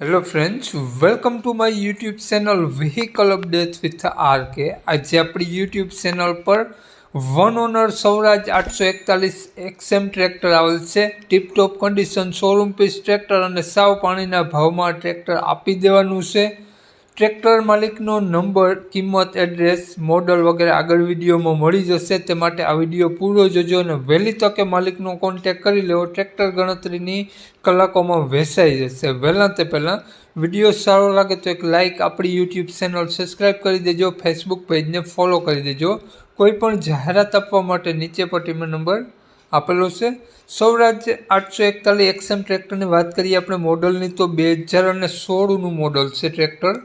Hello friends, welcome to my YouTube channel vehicle update with RK. આજે આપણી YouTube channel પર one owner Swaraj 841 XM tractor આવેલ છે। Tiptop condition, showroom piece tractor અને સાવ પાણીના ભાવમાં ટ્રેક્ટર આપી દેવાનું છે। ટ્રેક્ટર માલિકનો નંબર, કિંમત, એડ્રેસ, મોડલ વગેરે આગળ વિડીયોમાં મળી જશે। તે માટે આ વિડીયો પૂરો જોજો અને વહેલી તકે માલિકનો કોન્ટેક કરી લેવો। ટ્રેક્ટર ગણતરીની કલાકોમાં વેચાઈ જશે। વહેલા તે પહેલાં વિડીયો સારો લાગે તો એક લાઇક, આપણી યુટ્યુબ ચેનલ સબસ્ક્રાઈબ કરી દેજો, ફેસબુક પેજને ફોલો કરી દેજો। કોઈ પણ જાહેરાત આપવા માટે નીચે પટ્ટીમાં નંબર આપેલો છે। સ્વરાજ 841 XM ટ્રેક્ટરની વાત કરીએ આપણે મોડલની તો 2016નું મોડલ છે ટ્રેક્ટર।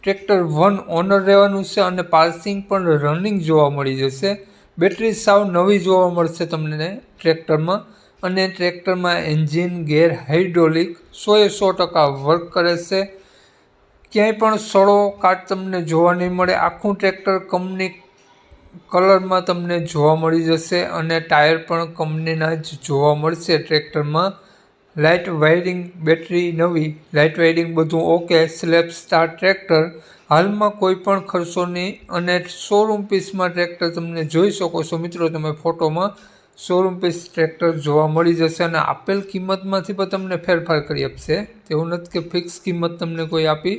ટ્રેક્ટર વન ઓનર રહેવાનું છે અને પાર્સિંગ પણ રનિંગ જોવા મળી જશે। બેટરી સાવ નવી જોવા મળશે તમને ટ્રેક્ટરમાં અને ટ્રેક્ટરમાં એન્જિન, ગેર, હાઇડ્રોલિક 100% વર્ક કરે છે। ક્યાંય પણ સડો કાટ તમને જોવા નહીં મળે। આખું ટ્રેક્ટર કંપની કલરમાં તમને જોવા મળી જશે અને ટાયર પણ કંપનીના જ જોવા મળશે ટ્રેક્ટરમાં। લાઇટ વાયરિંગ, બેટરી નવી, લાઇટ વાયરિંગ બધું ઓકે। સ્લેપ સ્ટાર ટ્રેક્ટર, હાલમાં કોઈ પણ ખર્ચો નહીં અને શોરૂમ પીસમાં ટ્રેક્ટર તમને જોઈ શકો છો મિત્રો, તમે ફોટોમાં શોરૂમ પીસ ટ્રેક્ટર જોવા મળી જશે અને આપેલ કિંમતમાંથી પણ તમને ફેરફાર કરી આપશે। તેવું નથી કે ફિક્સ કિંમત તમને કોઈ આપી।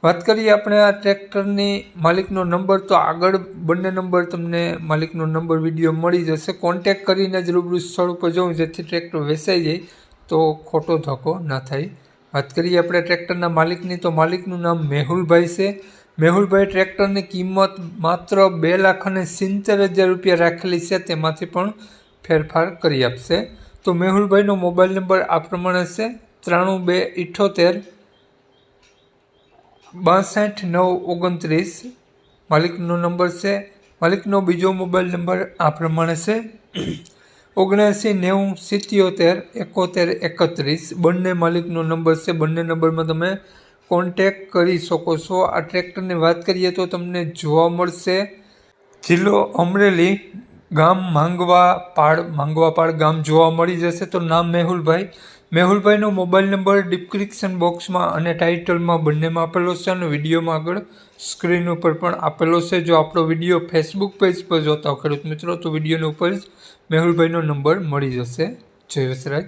વાત કરીએ આપણે આ ટ્રેક્ટરની માલિકનો નંબર, તો આગળ બંને નંબર તમને માલિકનો નંબર વિડીયો મળી જશે। કોન્ટેક કરીને જ રૂબરૂ સ્થળ ઉપર જવું જેથી ટ્રેક્ટર વેચાઈ જાય તો ખોટો ધક્કો ના થાય। વાત કરીએ આપણે ટ્રેક્ટરના માલિકની, તો માલિકનું નામ મેહુલભાઈ છે। મેહુલભાઈ ટ્રેક્ટરની કિંમત માત્ર 2,70,000 રૂપિયા રાખેલી છે, તેમાંથી પણ ફેરફાર કરી આપશે। તો મેહુલભાઈનો મોબાઈલ નંબર આ પ્રમાણે છે 9278 62,929 માલિકનો નંબર છે। માલિકનો બીજો મોબાઈલ નંબર આ પ્રમાણે છે 7990777131। બંને માલિકનો નંબર છે, બંને નંબરમાં તમે કોન્ટેક કરી શકો છો। આ ટ્રેક્ટરની વાત કરીએ તો તમને જોવા મળશે જિલ્લો અમરેલી, ગામ માંગવાપાડ ગામ જોવા મળી જશે। તો નામ મેહુલભાઈનો મોબાઈલ નંબર ડિસ્ક્રિપ્શન બોક્સમાં અને ટાઇટલમાં બંનેમાં આપેલો છે અને વિડીયોમાં આગળ સ્ક્રીન ઉપર પણ આપેલો છે। જો આપણો વિડીયો ફેસબુક પેજ પર જોતા હો ખેડૂત મિત્રો તો વિડીયોની ઉપર જ મેહુલભાઈનો નંબર મળી જશે। જય વસરાજ।